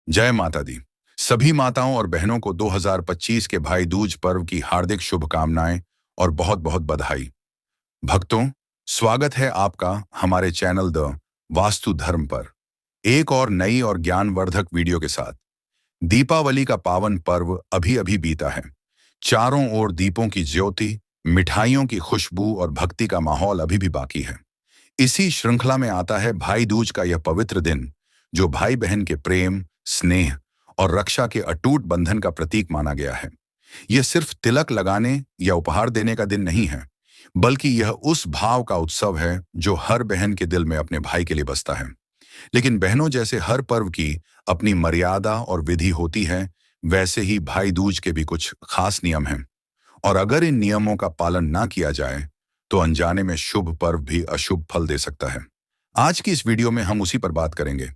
जय माता दी। सभी माताओं और बहनों को 2025 के भाई दूज पर्व की हार्दिक शुभकामनाएं और बहुत बहुत बधाई। भक्तों, स्वागत है आपका हमारे चैनल द वास्तु धर्म पर एक और नई और ज्ञानवर्धक वीडियो के साथ। दीपावली का पावन पर्व अभी अभी बीता है। चारों ओर दीपों की ज्योति, मिठाइयों की खुशबू और भक्ति का माहौल अभी भी बाकी है। इसी श्रृंखला में आता है भाई दूज का यह पवित्र दिन, जो भाई बहन के प्रेम, स्नेह और रक्षा के अटूट बंधन का प्रतीक माना गया है। यह सिर्फ तिलक लगाने या उपहार देने का दिन नहीं है, बल्कि यह उस भाव का उत्सव है जो हर बहन के दिल में अपने भाई के लिए बसता है। लेकिन बहनों, जैसे हर पर्व की अपनी मर्यादा और विधि होती है, वैसे ही भाई दूज के भी कुछ खास नियम हैं। और अगर इन नियमों का पालन ना किया जाए तो अनजाने में शुभ पर्व भी अशुभ फल दे सकता है। आज की इस वीडियो में हम उसी पर बात करेंगे।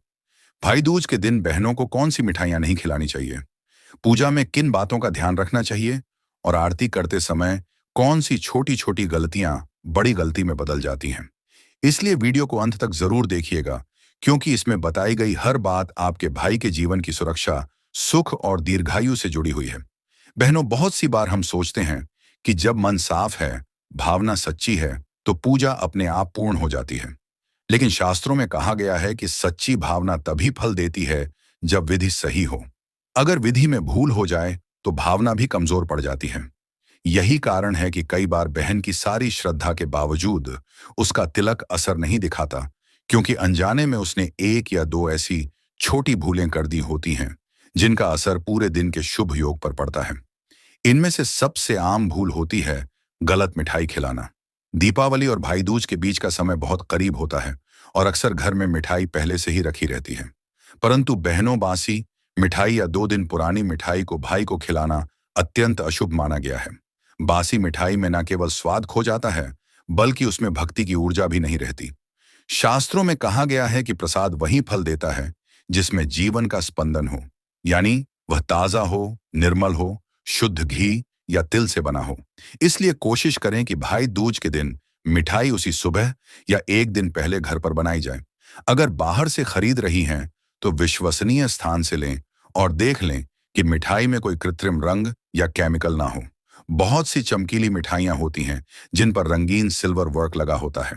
भाई दूज के दिन बहनों को कौन सी मिठाइयां नहीं खिलानी चाहिए, पूजा में किन बातों का ध्यान रखना चाहिए और आरती करते समय कौन सी छोटी छोटी गलतियां बड़ी गलती में बदल जाती हैं। इसलिए वीडियो को अंत तक जरूर देखिएगा, क्योंकि इसमें बताई गई हर बात आपके भाई के जीवन की सुरक्षा, सुख और दीर्घायु से जुड़ी हुई है। बहनों, बहुत सी बार हम सोचते हैं कि जब मन साफ है, भावना सच्ची है, तो पूजा अपने आप पूर्ण हो जाती है। लेकिन शास्त्रों में कहा गया है कि सच्ची भावना तभी फल देती है जब विधि सही हो। अगर विधि में भूल हो जाए तो भावना भी कमजोर पड़ जाती है। यही कारण है कि कई बार बहन की सारी श्रद्धा के बावजूद उसका तिलक असर नहीं दिखाता, क्योंकि अनजाने में उसने एक या दो ऐसी छोटी भूलें कर दी होती हैं जिनका असर पूरे दिन के शुभ योग पर पड़ता है। इनमें से सबसे आम भूल होती है गलत मिठाई खिलाना। दीपावली और भाई दूज के बीच का समय बहुत करीब होता है और अक्सर घर में मिठाई पहले से ही रखी रहती है। परंतु बहनों, बासी मिठाई या 2 दिन पुरानी मिठाई को भाई को खिलाना अत्यंत अशुभ माना गया है। बासी मिठाई में न केवल स्वाद खो जाता है, बल्कि उसमें भक्ति की ऊर्जा भी नहीं रहती। शास्त्रों में कहा गया है कि प्रसाद वही फल देता है जिसमें जीवन का स्पंदन हो, यानी वह ताजा हो, निर्मल हो, शुद्ध घी या तिल से बना हो। इसलिए कोशिश करें कि भाई दूज के दिन मिठाई उसी सुबह या एक दिन पहले घर पर बनाई जाए। अगर बाहर से खरीद रही हैं तो विश्वसनीय स्थान से लें और देख लें कि मिठाई में कोई कृत्रिम रंग या केमिकल ना हो। बहुत सी चमकीली मिठाइयां होती हैं जिन पर रंगीन सिल्वर वर्क लगा होता है,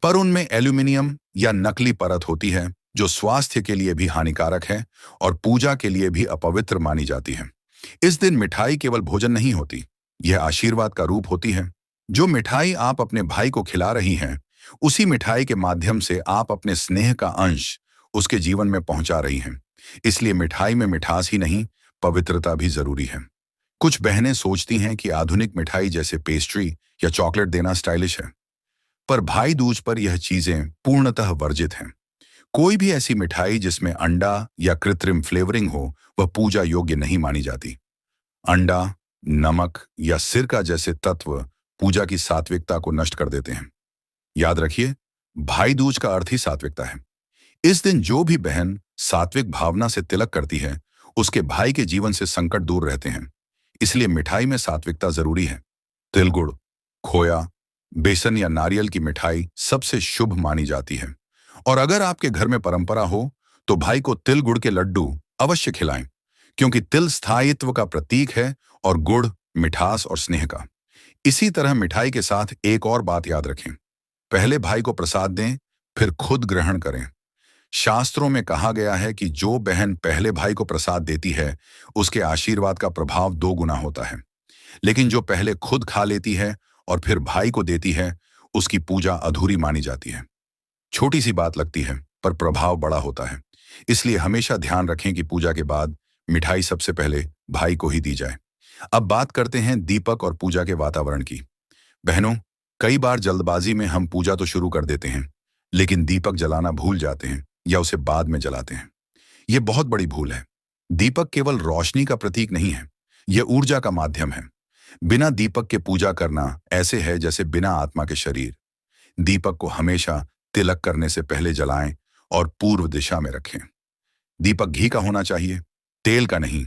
पर उनमें एल्यूमिनियम या नकली परत होती है जो स्वास्थ्य के लिए भी हानिकारक है और पूजा के लिए भी अपवित्र मानी जाती है। इस दिन मिठाई केवल भोजन नहीं होती, यह आशीर्वाद का रूप होती है। जो मिठाई आप अपने भाई को खिला रही हैं, उसी मिठाई के माध्यम से आप अपने स्नेह का अंश उसके जीवन में पहुंचा रही हैं। इसलिए मिठाई में मिठास ही नहीं, पवित्रता भी जरूरी है। कुछ बहनें सोचती हैं कि आधुनिक मिठाई जैसे पेस्ट्री या चॉकलेट देना स्टाइलिश है, पर भाई दूज पर यह चीजें पूर्णतः वर्जित हैं। कोई भी ऐसी मिठाई जिसमें अंडा या कृत्रिम फ्लेवरिंग हो, वह पूजा योग्य नहीं मानी जाती। अंडा, नमक या सिरका जैसे तत्व पूजा की सात्विकता को नष्ट कर देते हैं। याद रखिए, भाई दूज का अर्थ ही सात्विकता है। इस दिन जो भी बहन सात्विक भावना से तिलक करती है, उसके भाई के जीवन से संकट दूर रहते हैं। इसलिए मिठाई में सात्विकता जरूरी है। तिल गुड़, खोया, बेसन या नारियल की मिठाई सबसे शुभ मानी जाती है। और अगर आपके घर में परंपरा हो तो भाई को तिल गुड़ के लड्डू अवश्य खिलाएं, क्योंकि तिल स्थायित्व का प्रतीक है और गुड़ मिठास और स्नेह का। इसी तरह मिठाई के साथ एक और बात याद रखें, पहले भाई को प्रसाद दें, फिर खुद ग्रहण करें। शास्त्रों में कहा गया है कि जो बहन पहले भाई को प्रसाद देती है, उसके आशीर्वाद का प्रभाव 2 गुना होता है। लेकिन जो पहले खुद खा लेती है और फिर भाई को देती है, उसकी पूजा अधूरी मानी जाती है। छोटी सी बात लगती है, पर प्रभाव बड़ा होता है। इसलिए हमेशा ध्यान रखें कि पूजा के बाद मिठाई सबसे पहले भाई को ही दी जाए। अब बात करते हैं दीपक और पूजा के वातावरण की। बहनों, कई बार जल्दबाजी में हम पूजा तो शुरू कर देते हैं, लेकिन दीपक जलाना भूल जाते हैं या उसे बाद में जलाते हैं। यह बहुत बड़ी भूल है। दीपक केवल रोशनी का प्रतीक नहीं है, यह ऊर्जा का माध्यम है। बिना दीपक के पूजा करना ऐसे है जैसे बिना आत्मा के शरीर। दीपक को हमेशा तिलक करने से पहले जलाएं और पूर्व दिशा में रखें। दीपक घी का होना चाहिए, तेल का नहीं।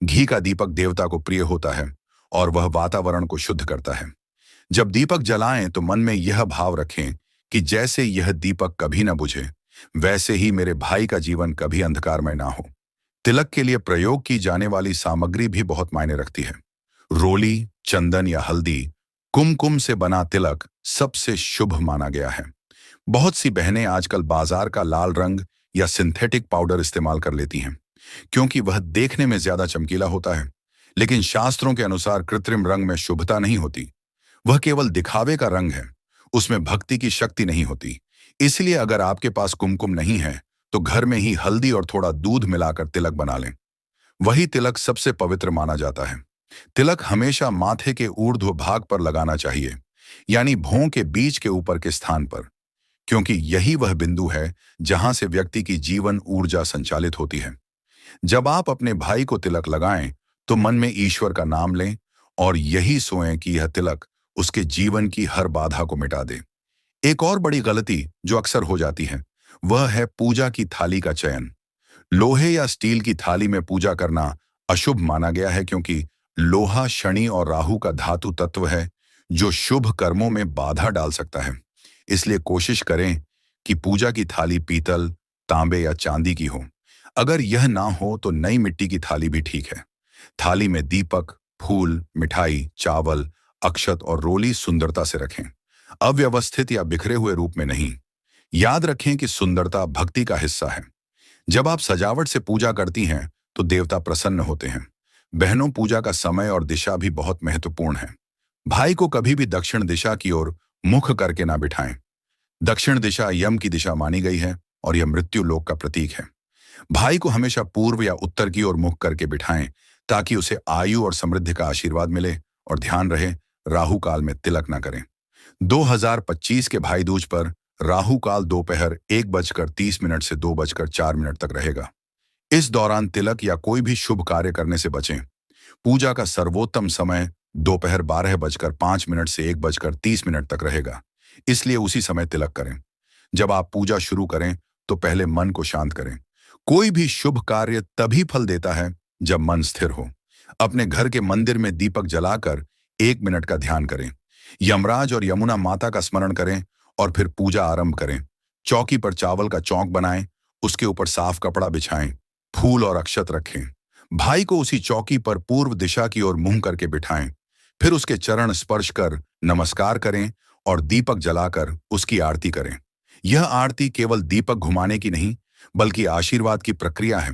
घी का दीपक देवता को प्रिय होता है और वह वातावरण को शुद्ध करता है। जब दीपक जलाएं तो मन में यह भाव रखें कि जैसे यह दीपक कभी न बुझे, वैसे ही मेरे भाई का जीवन कभी अंधकारमय ना हो। तिलक के लिए प्रयोग की जाने वाली सामग्री भी बहुत मायने रखती है। रोली, चंदन या हल्दी, कुमकुम से बना तिलक सबसे शुभ माना गया है। बहुत सी बहनें आजकल बाजार का लाल रंग या सिंथेटिक पाउडर इस्तेमाल कर लेती हैं, क्योंकि वह देखने में ज्यादा चमकीला होता है। लेकिन शास्त्रों के अनुसार कृत्रिम रंग में शुभता नहीं होती। वह केवल दिखावे का रंग है, उसमें भक्ति की शक्ति नहीं होती। इसलिए अगर आपके पास कुमकुम नहीं है, तो घर में ही हल्दी और थोड़ा दूध मिलाकर तिलक बना लें। वही तिलक सबसे पवित्र माना जाता है। तिलक हमेशा माथे के ऊर्ध्व भाग पर लगाना चाहिए, यानी भौं के बीच के ऊपर के स्थान पर, क्योंकि यही वह बिंदु है जहां से व्यक्ति की जीवन ऊर्जा संचालित होती है। जब आप अपने भाई को तिलक लगाएं, तो मन में ईश्वर का नाम लें और यही सोएं कि यह तिलक उसके जीवन की हर बाधा को मिटा दे। एक और बड़ी गलती जो अक्सर हो जाती है, वह है पूजा की थाली का चयन। लोहे या स्टील की थाली में पूजा करना अशुभ माना गया है, क्योंकि लोहा शनि और राहु का धातु तत्व है, जो शुभ कर्मों में बाधा डाल सकता है। इसलिए कोशिश करें कि पूजा की थाली पीतल, तांबे या चांदी की हो। अगर यह ना हो तो नई मिट्टी की थाली भी ठीक है। थाली में दीपक, फूल, मिठाई, चावल, अक्षत और रोली सुंदरता से रखें, अव्यवस्थित या बिखरे हुए रूप में नहीं। याद रखें कि सुंदरता भक्ति का हिस्सा है। जब आप सजावट से पूजा करती हैं, तो देवता प्रसन्न होते हैं। बहनों, पूजा का समय और दिशा भी बहुत महत्वपूर्ण है। भाई को कभी भी दक्षिण दिशा की ओर मुख करके ना बिठाएं। दक्षिण दिशा यम की दिशा मानी गई है और यह मृत्यु लोक का प्रतीक है। भाई को हमेशा पूर्व या उत्तर की ओर मुख करके बिठाएं, ताकि उसे आयु और समृद्धि का आशीर्वाद मिले। और ध्यान रहे, राहु काल में तिलक ना करें। 2025 के भाई दूज पर राहु काल दोपहर 1:30 से 2:04 तक रहेगा। इस दौरान तिलक या कोई भी शुभ कार्य करने से बचें। पूजा का सर्वोत्तम समय दोपहर 12:05 से 1:30 तक रहेगा, इसलिए उसी समय तिलक करें। जब आप पूजा शुरू करें, तो पहले मन को शांत करें। कोई भी शुभ कार्य तभी फल देता है जब मन स्थिर हो। अपने घर के मंदिर में दीपक जलाकर 1 मिनट का ध्यान करें। यमराज और यमुना माता का स्मरण करें और फिर पूजा आरंभ करें। चौकी पर चावल का चौक बनाएं, उसके ऊपर साफ कपड़ा बिछाएं, फूल और अक्षत रखें। भाई को उसी चौकी पर पूर्व दिशा की ओर मुंह करके बिठाएं। फिर उसके चरण स्पर्श कर नमस्कार करें और दीपक जलाकर उसकी आरती करें। यह आरती केवल दीपक घुमाने की नहीं, बल्कि आशीर्वाद की प्रक्रिया है।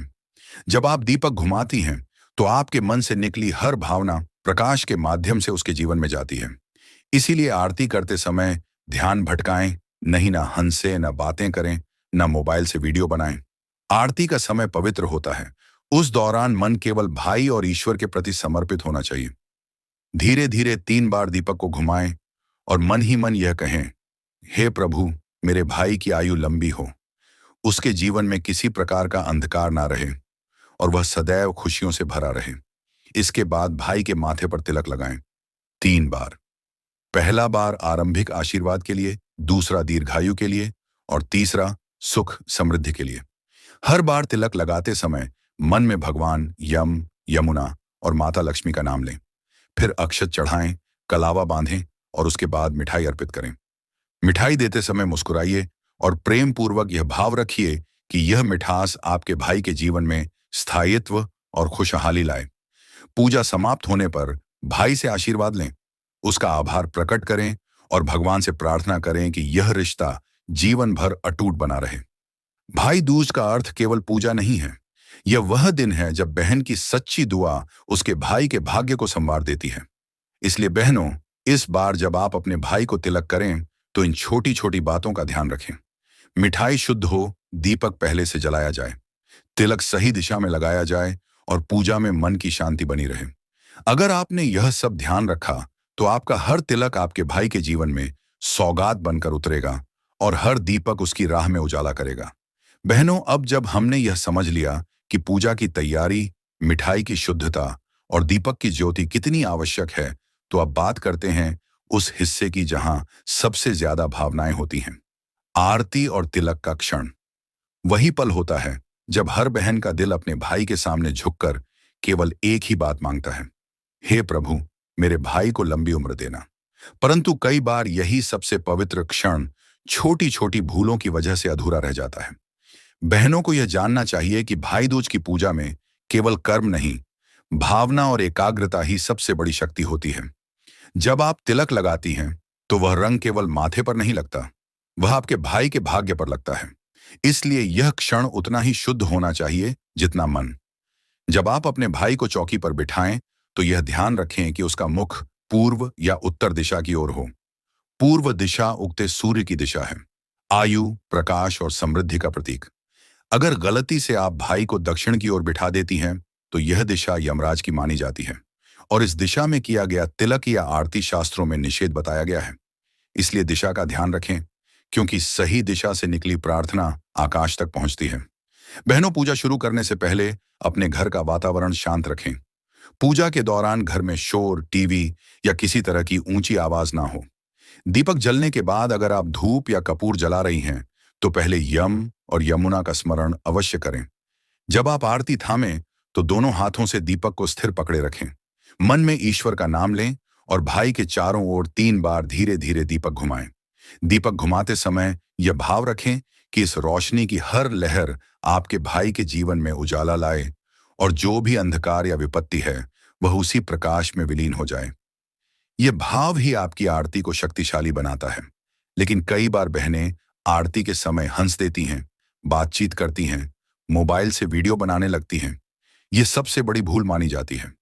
जब आप दीपक घुमाती हैं, तो आपके मन से निकली हर भावना प्रकाश के माध्यम से उसके जीवन में जाती है। इसीलिए आरती करते समय ध्यान भटकाएं नहीं, ना हंसे, ना बातें करें, ना मोबाइल से वीडियो बनाएं। आरती का समय पवित्र होता है। उस दौरान मन केवल भाई और ईश्वर के प्रति समर्पित होना चाहिए। धीरे धीरे 3 बार दीपक को घुमाएं और मन ही मन यह कहें, हे प्रभु, मेरे भाई की आयु लंबी हो, उसके जीवन में किसी प्रकार का अंधकार ना रहे और वह सदैव खुशियों से भरा रहे। इसके बाद भाई के माथे पर तिलक लगाएं 3 बार। पहला बार आरंभिक आशीर्वाद के लिए, दूसरा दीर्घायु के लिए और तीसरा सुख समृद्धि के लिए। हर बार तिलक लगाते समय मन में भगवान यम, यमुना और माता लक्ष्मी का नाम लें। फिर अक्षत चढ़ाएं, कलावा बांधें और उसके बाद मिठाई अर्पित करें। मिठाई देते समय मुस्कुराइए और प्रेम पूर्वक यह भाव रखिए कि यह मिठास आपके भाई के जीवन में स्थायित्व और खुशहाली लाए। पूजा समाप्त होने पर भाई से आशीर्वाद लें, उसका आभार प्रकट करें और भगवान से प्रार्थना करें कि यह रिश्ता जीवन भर अटूट बना रहे। भाई दूज का अर्थ केवल पूजा नहीं है, यह वह दिन है जब बहन की सच्ची दुआ उसके भाई के भाग्य को संवार देती है। इसलिए बहनों, इस बार जब आप अपने भाई को तिलक करें, तो इन छोटी छोटी बातों का ध्यान रखें। मिठाई शुद्ध हो, दीपक पहले से जलाया जाए, तिलक सही दिशा में लगाया जाए और पूजा में मन की शांति बनी रहे। अगर आपने यह सब ध्यान रखा, तो आपका हर तिलक आपके भाई के जीवन में सौगात बनकर उतरेगा और हर दीपक उसकी राह में उजाला करेगा। बहनों, अब जब हमने यह समझ लिया कि पूजा की तैयारी, मिठाई की शुद्धता और दीपक की ज्योति कितनी आवश्यक है, तो अब बात करते हैं उस हिस्से की जहां सबसे ज्यादा भावनाएं होती हैं। आरती और तिलक का क्षण। वही पल होता है जब हर बहन का दिल अपने भाई के सामने झुककर केवल एक ही बात मांगता है, हे प्रभु, मेरे भाई को लंबी उम्र देना। परंतु कई बार यही सबसे पवित्र क्षण छोटी छोटी भूलों की वजह से अधूरा रह जाता है। बहनों को यह जानना चाहिए कि भाई दूज की पूजा में केवल कर्म नहीं, भावना और एकाग्रता ही सबसे बड़ी शक्ति होती है। जब आप तिलक लगाती हैं, तो वह रंग केवल माथे पर नहीं लगता, वह आपके भाई के भाग्य पर लगता है। इसलिए यह क्षण उतना ही शुद्ध होना चाहिए जितना मन। जब आप अपने भाई को चौकी पर बिठाएं, तो यह ध्यान रखें कि उसका मुख पूर्व या उत्तर दिशा की ओर हो। पूर्व दिशा उगते सूर्य की दिशा है, आयु, प्रकाश और समृद्धि का प्रतीक। अगर गलती से आप भाई को दक्षिण की ओर बिठा देती हैं, तो यह दिशा यमराज की मानी जाती है और इस दिशा में किया गया तिलक या आरती शास्त्रों में निषेध बताया गया है। इसलिए दिशा का ध्यान रखें, क्योंकि सही दिशा से निकली प्रार्थना आकाश तक पहुंचती है। बहनों, पूजा शुरू करने से पहले अपने घर का वातावरण शांत रखें। पूजा के दौरान घर में शोर, टीवी या किसी तरह की ऊंची आवाज ना हो। दीपक जलने के बाद अगर आप धूप या कपूर जला रही हैं, तो पहले यम और यमुना का स्मरण अवश्य करें। जब आप आरती थामें, तो दोनों हाथों से दीपक को स्थिर पकड़े रखें। मन में ईश्वर का नाम लें और भाई के चारों ओर 3 बार धीरे धीरे दीपक घुमाएं। दीपक घुमाते समय यह भाव रखें कि इस रोशनी की हर लहर आपके भाई के जीवन में उजाला लाए और जो भी अंधकार या विपत्ति है, वह उसी प्रकाश में विलीन हो जाए। यह भाव ही आपकी आरती को शक्तिशाली बनाता है। लेकिन कई बार बहनें आरती के समय हंस देती हैं, बातचीत करती हैं, मोबाइल से वीडियो बनाने लगती हैं। यह सबसे बड़ी भूल मानी जाती है।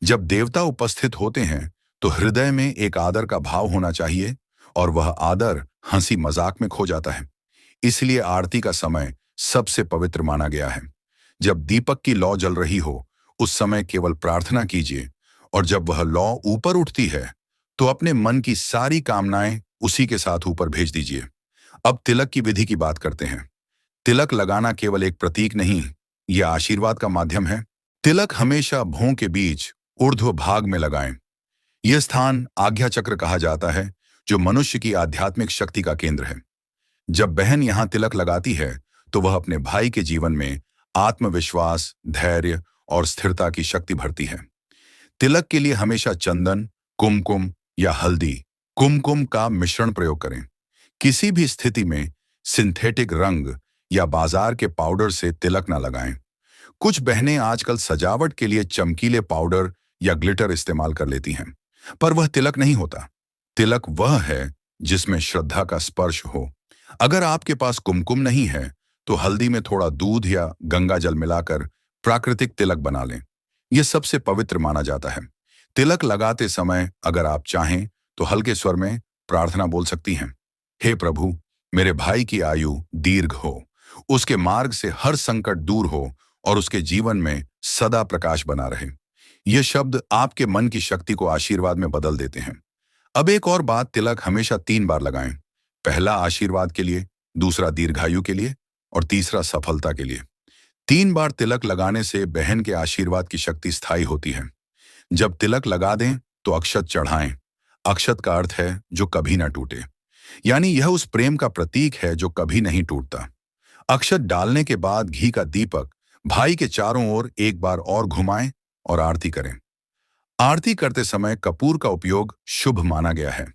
जब देवता उपस्थित होते हैं, तो हृदय में एक आदर का भाव होना चाहिए और वह आदर हंसी मजाक में खो जाता है। इसलिए आरती का समय सबसे पवित्र माना गया है। जब दीपक की लौ जल रही हो, उस समय केवल प्रार्थना कीजिए और जब वह लौ ऊपर उठती है, तो अपने मन की सारी कामनाएं उसी के साथ ऊपर भेज दीजिए। अब तिलक की विधि की बात करते हैं। तिलक लगाना केवल एक प्रतीक नहीं, यह आशीर्वाद का माध्यम है। तिलक हमेशा भों के बीच ऊर्ध्व भाग में लगाएं। यह स्थान आज्ञा चक्र कहा जाता है, जो मनुष्य की आध्यात्मिक शक्ति का केंद्र है। जब बहन यहां तिलक लगाती है, तो वह अपने भाई के जीवन में आत्मविश्वास, धैर्य और स्थिरता की शक्ति भरती है। तिलक के लिए हमेशा चंदन, कुमकुम या हल्दी, कुमकुम का मिश्रण प्रयोग करें। किसी भी स्थिति में सिंथेटिक रंग या बाजार के पाउडर से तिलक न लगाएं। कुछ बहनें आजकल सजावट के लिए चमकीले पाउडर या ग्लिटर इस्तेमाल कर लेती हैं, पर वह तिलक नहीं होता। तिलक वह है जिसमें श्रद्धा का स्पर्श हो। अगर आपके पास कुमकुम नहीं है, तो हल्दी में थोड़ा दूध या गंगा जल मिलाकर प्राकृतिक तिलक बना लें। यह सबसे पवित्र माना जाता है। तिलक लगाते समय अगर आप चाहें, तो हल्के स्वर में प्रार्थना बोल सकती हैं। हे प्रभु, मेरे भाई की आयु दीर्घ हो, उसके मार्ग से हर संकट दूर हो और उसके जीवन में सदा प्रकाश बना रहे। ये शब्द आपके मन की शक्ति को आशीर्वाद में बदल देते हैं। अब एक और बात, तिलक हमेशा 3 बार लगाएं। पहला आशीर्वाद के लिए, दूसरा दीर्घायु के लिए और तीसरा सफलता के लिए। 3 बार तिलक लगाने से बहन के आशीर्वाद की शक्ति स्थायी होती है। जब तिलक लगा दें, तो अक्षत चढ़ाएं। अक्षत का अर्थ है जो कभी ना टूटे, यानी यह उस प्रेम का प्रतीक है जो कभी नहीं टूटता। अक्षत डालने के बाद घी का दीपक भाई के चारों ओर एक बार और घुमाएं और आरती करें। आरती करते समय कपूर का उपयोग शुभ माना गया है।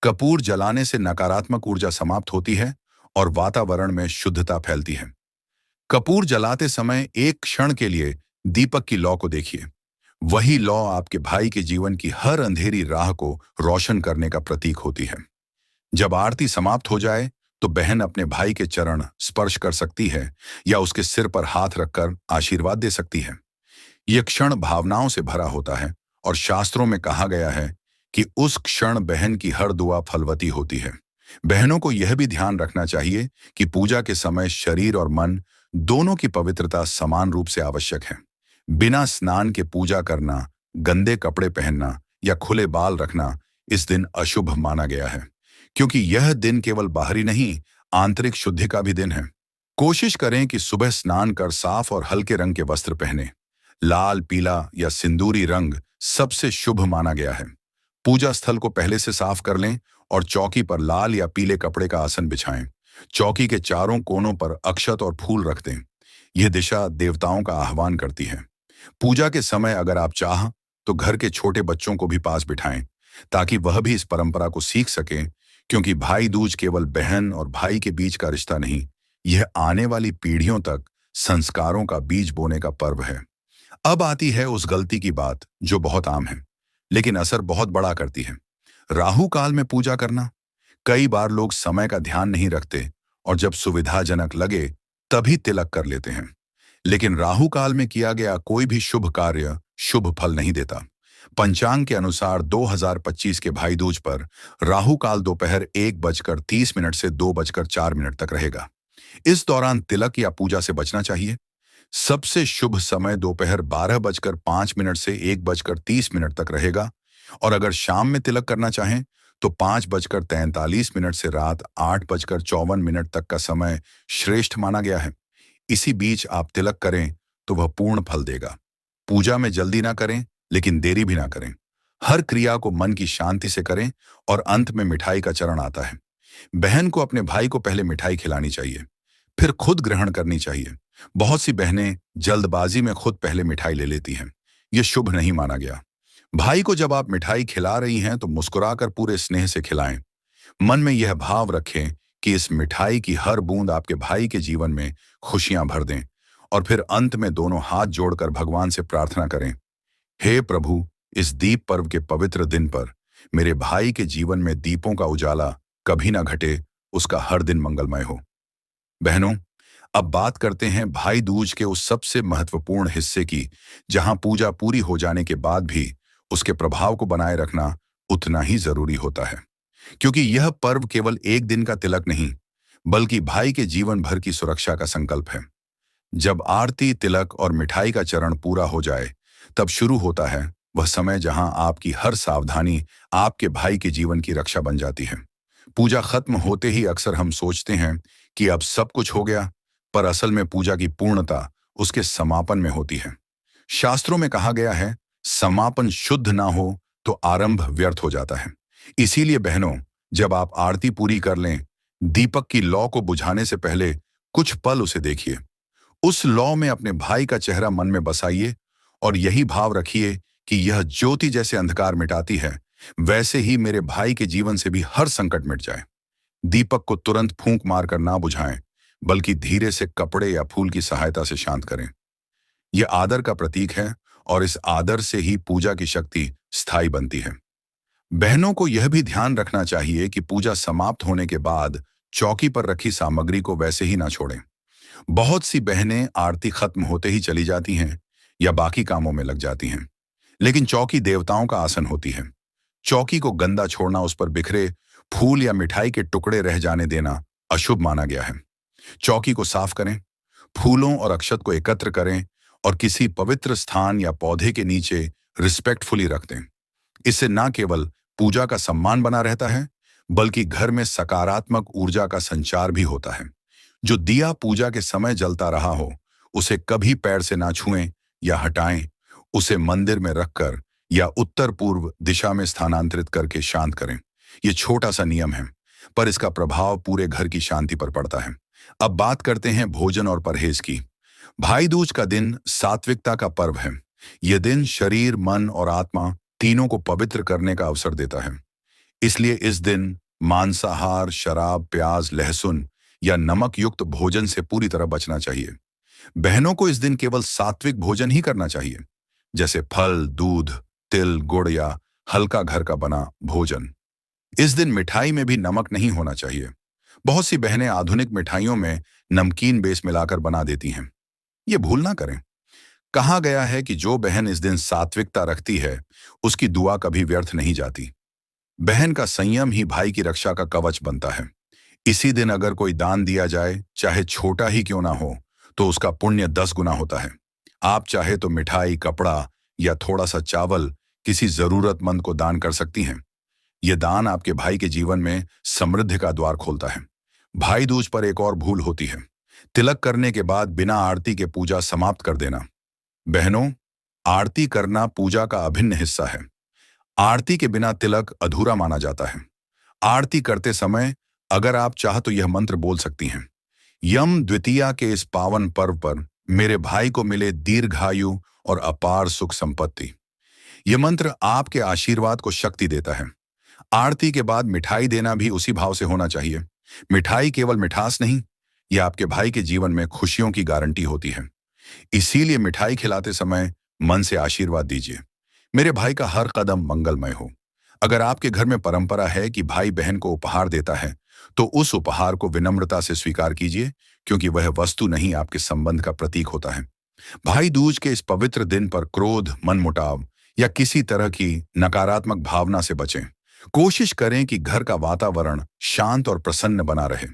कपूर जलाने से नकारात्मक ऊर्जा समाप्त होती है और वातावरण में शुद्धता फैलती है। कपूर जलाते समय एक क्षण के लिए दीपक की लौ को देखिए। वही लौ आपके भाई के जीवन की हर अंधेरी राह को रोशन करने का प्रतीक होती है। जब आरती समाप्त हो जाए, तो बहन अपने भाई के चरण स्पर्श कर सकती है या उसके सिर पर हाथ रखकर आशीर्वाद दे सकती है। यह क्षण भावनाओं से भरा होता है और शास्त्रों में कहा गया है कि उस क्षण बहन की हर दुआ फलवती होती है। बहनों को यह भी ध्यान रखना चाहिए कि पूजा के समय शरीर और मन दोनों की पवित्रता समान रूप से आवश्यक है। बिना स्नान के पूजा करना, गंदे कपड़े पहनना या खुले बाल रखना इस दिन अशुभ माना गया है, क्योंकि यह दिन केवल बाहरी नहीं, आंतरिक शुद्धि का भी दिन है। कोशिश करें कि सुबह स्नान कर साफ और हल्के रंग के वस्त्र पहने। लाल, पीला या सिंदूरी रंग सबसे शुभ माना गया है। पूजा स्थल को पहले से साफ कर लें और चौकी पर लाल या पीले कपड़े का आसन बिछाएं। चौकी के चारों कोनों पर अक्षत और फूल रख दें। यह दिशा देवताओं का आह्वान करती है। पूजा के समय अगर आप चाह, तो घर के छोटे बच्चों को भी पास बिठाएं, ताकि वह भी इस परंपरा को सीख सकें, क्योंकि भाई दूज केवल बहन और भाई के बीच का रिश्ता नहीं, यह आने वाली पीढ़ियों तक संस्कारों का बीज बोने का पर्व है। अब आती है उस गलती की बात जो बहुत आम है, लेकिन असर बहुत बड़ा करती है। राहु काल में पूजा करना। कई बार लोग समय का ध्यान नहीं रखते और जब सुविधाजनक लगे तभी तिलक कर लेते हैं। लेकिन राहु काल में किया गया कोई भी शुभ कार्य शुभ फल नहीं देता। पंचांग के अनुसार 2025 के भाई दूज पर राहु काल दोपहर 1:30 से 2:04 तक रहेगा। इस दौरान तिलक या पूजा से बचना चाहिए। सबसे शुभ समय दोपहर 12:05 से 1:30 तक रहेगा और अगर शाम में तिलक करना चाहें तो 5:43 से रात 8:54 तक का समय श्रेष्ठ माना गया है। इसी बीच आप तिलक करें तो वह पूर्ण फल देगा। पूजा में जल्दी ना करें, लेकिन देरी भी ना करें। हर क्रिया को मन की शांति से करें और अंत में मिठाई का चरण आता है। बहन को अपने भाई को पहले मिठाई खिलानी चाहिए, फिर खुद ग्रहण करनी चाहिए। बहुत सी बहनें जल्दबाजी में खुद पहले मिठाई ले लेती हैं। यह शुभ नहीं माना गया। भाई को जब आप मिठाई खिला रही हैं तो मुस्कुराकर पूरे स्नेह से खिलाएं। मन में यह भाव रखें कि इस मिठाई की हर बूंद आपके भाई के जीवन में खुशियां भर दें और फिर अंत में दोनों हाथ जोड़कर भगवान से प्रार्थना करें, हे प्रभु, इस दीप पर्व के पवित्र दिन पर मेरे भाई के जीवन में दीपों का उजाला कभी ना घटे, उसका हर दिन मंगलमय हो। बहनों, अब बात करते हैं भाई दूज के उस सबसे महत्वपूर्ण हिस्से की, जहां पूजा पूरी हो जाने के बाद भी उसके प्रभाव को बनाए रखना उतना ही जरूरी होता है। क्योंकि यह पर्व केवल एक दिन का तिलक नहीं, बल्कि भाई के जीवन भर की सुरक्षा का संकल्प है। जब आरती, तिलक और मिठाई का चरण पूरा हो जाए, तब शुरू होता है वह समय जहां आपकी हर सावधानी आपके भाई के जीवन की रक्षा बन जाती है। पूजा खत्म होते ही अक्सर हम सोचते हैं कि अब सब कुछ हो गया, पर असल में पूजा की पूर्णता उसके समापन में होती है। शास्त्रों में कहा गया है, समापन शुद्ध ना हो तो आरंभ व्यर्थ हो जाता है। इसीलिए बहनों, जब आप आरती पूरी कर लें, दीपक की लौ को बुझाने से पहले कुछ पल उसे देखिए। उस लौ में अपने भाई का चेहरा मन में बसाइए और यही भाव रखिए कि यह ज्योति जैसे अंधकार मिटाती है, वैसे ही मेरे भाई के जीवन से भी हर संकट मिट जाए। दीपक को तुरंत फूंक मारकर ना बुझाएं, बल्कि धीरे से कपड़े या फूल की सहायता से शांत करें। यह आदर का प्रतीक है और इस आदर से ही पूजा की शक्ति स्थायी बनती है। बहनों को यह भी ध्यान रखना चाहिए कि पूजा समाप्त होने के बाद चौकी पर रखी सामग्री को वैसे ही ना छोड़ें। बहुत सी बहनें आरती खत्म होते ही चली जाती हैं या बाकी कामों में लग जाती हैं, लेकिन चौकी देवताओं का आसन होती है। चौकी को गंदा छोड़ना, उस पर बिखरे फूल या मिठाई के टुकड़े रह जाने देना अशुभ माना गया है। चौकी को साफ करें, फूलों और अक्षत को एकत्र करें और किसी पवित्र स्थान या पौधे के नीचे रिस्पेक्टफुली रख दें। इससे न केवल पूजा का सम्मान बना रहता है, बल्कि घर में सकारात्मक ऊर्जा का संचार भी होता है। जो दिया पूजा के समय जलता रहा हो, उसे कभी पैर से ना छुएं या हटाएं। उसे मंदिर में रखकर या उत्तर पूर्व दिशा में स्थानांतरित करके शांत करें। यह छोटा सा नियम है, पर इसका प्रभाव पूरे घर की शांति पर पड़ता है। अब बात करते हैं भोजन और परहेज की। भाई दूज का दिन सात्विकता का पर्व है। यह दिन शरीर, मन और आत्मा तीनों को पवित्र करने का अवसर देता है। इसलिए इस दिन मांसाहार, शराब, प्याज, लहसुन या नमक युक्त भोजन से पूरी तरह बचना चाहिए। बहनों को इस दिन केवल सात्विक भोजन ही करना चाहिए, जैसे फल, दूध, तिल, गुड़ या हल्का घर का बना भोजन। इस दिन मिठाई में भी नमक नहीं होना चाहिए। बहुत सी बहनें आधुनिक मिठाइयों में नमकीन बेस मिलाकर बना देती हैं। ये भूल ना करें। कहा गया है कि जो बहन इस दिन सात्विकता रखती है, उसकी दुआ कभी व्यर्थ नहीं जाती। बहन का संयम ही भाई की रक्षा का कवच बनता है। इसी दिन अगर कोई दान दिया जाए, चाहे छोटा ही क्यों ना हो, तो उसका पुण्य 10 गुना होता है। आप चाहे तो मिठाई, कपड़ा या थोड़ा सा चावल किसी जरूरतमंद को दान कर सकती हैं। यह दान आपके भाई के जीवन में समृद्धि का द्वार खोलता है। भाई दूज पर एक और भूल होती है, तिलक करने के बाद बिना आरती के पूजा समाप्त कर देना। बहनों, आरती करना पूजा का अभिन्न हिस्सा है। आरती के बिना तिलक अधूरा माना जाता है। आरती करते समय अगर आप चाह तो यह मंत्र बोल सकती हैं, यम द्वितीया के इस पावन पर्व पर मेरे भाई को मिले दीर्घायु और अपार सुख संपत्ति। यह मंत्र आपके आशीर्वाद को शक्ति देता है। आरती के बाद मिठाई देना भी उसी भाव से होना चाहिए। मिठाई केवल मिठास नहीं, ये आपके भाई के जीवन में खुशियों की गारंटी होती है। इसीलिए मिठाई खिलाते समय मन से आशीर्वाद दीजिए, मेरे भाई का हर कदम मंगलमय हो। अगर आपके घर में परंपरा है कि भाई बहन को उपहार देता है, तो उस उपहार को विनम्रता से स्वीकार कीजिए, क्योंकि वह वस्तु नहीं, आपके संबंध का प्रतीक होता है। भाई दूज के इस पवित्र दिन पर क्रोध, मनमुटाव या किसी तरह की नकारात्मक भावना से बचें। कोशिश करें कि घर का वातावरण शांत और प्रसन्न बना रहे।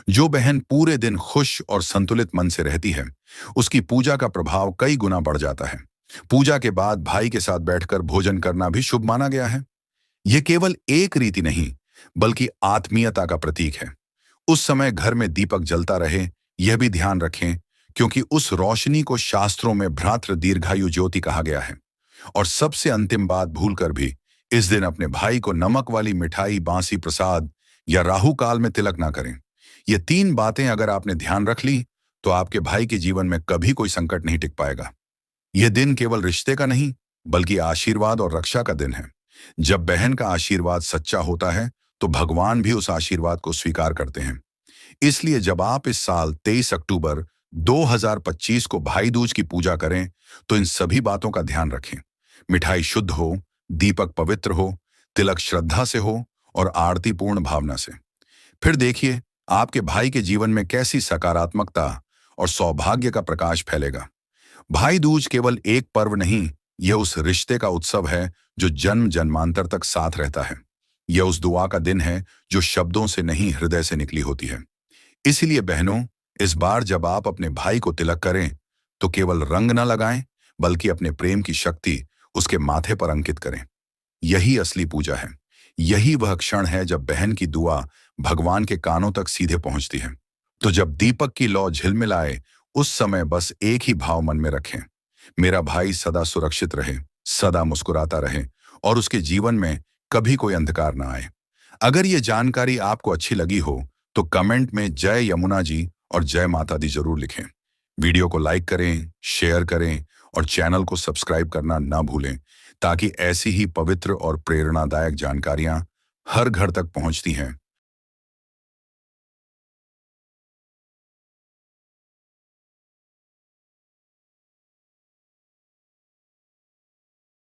जो बहन पूरे दिन खुश और संतुलित मन से रहती है, उसकी पूजा का प्रभाव कई गुना बढ़ जाता है। पूजा के बाद भाई के साथ बैठकर भोजन करना भी शुभ माना गया है। यह केवल एक रीति नहीं, बल्कि आत्मीयता का प्रतीक है। उस समय घर में दीपक जलता रहे, यह भी ध्यान रखें, क्योंकि उस रोशनी को शास्त्रों में भ्रातृ दीर्घायु ज्योति कहा गया है। और सबसे अंतिम बात, भूलकर भी इस दिन अपने भाई को नमक वाली मिठाई, बांसी प्रसाद या राहु काल में तिलक ना करें। ये 3 बातें अगर आपने ध्यान रख ली, तो आपके भाई के जीवन में कभी कोई संकट नहीं टिक पाएगा। यह दिन केवल रिश्ते का नहीं, बल्कि आशीर्वाद और रक्षा का दिन है। जब बहन का आशीर्वाद सच्चा होता है, तो भगवान भी उस आशीर्वाद को स्वीकार करते हैं। इसलिए जब आप इस साल 23 अक्टूबर 2025 को भाई दूज की पूजा करें, तो इन सभी बातों का ध्यान रखें। मिठाई शुद्ध हो, दीपक पवित्र हो, तिलक श्रद्धा से हो और आरती पूर्ण भावना से। फिर देखिए आपके भाई के जीवन में कैसी सकारात्मकता और सौभाग्य का प्रकाश फैलेगा। भाई दूज केवल एक पर्व नहीं, यह उस रिश्ते का उत्सव है जो जन्म जन्मांतर तक साथ रहता है। यह उस दुआ का दिन है जो शब्दों से नहीं, हृदय से निकली होती है। इसलिए बहनों, इस बार जब आप अपने भाई को तिलक करें, तो केवल रंग न लगाएं, बल्कि अपने प्रेम की शक्ति उसके माथे पर अंकित करें। यही असली पूजा है। यही वह क्षण है जब बहन की दुआ भगवान के कानों तक सीधे पहुंचती है। तो जब दीपक की लौ झिलमिलाए, उस समय बस एक ही भाव मन में रखें, मेरा भाई सदा सुरक्षित रहे, सदा मुस्कुराता रहे और उसके जीवन में कभी कोई अंधकार ना आए। अगर ये जानकारी आपको अच्छी लगी हो, तो कमेंट में जय यमुना जी और जय माता दी जरूर लिखें। वीडियो को लाइक करें, शेयर करें और चैनल को सब्सक्राइब करना ना भूलें, ताकि ऐसी ही पवित्र और प्रेरणादायक जानकारियां हर घर तक पहुंचती हैं।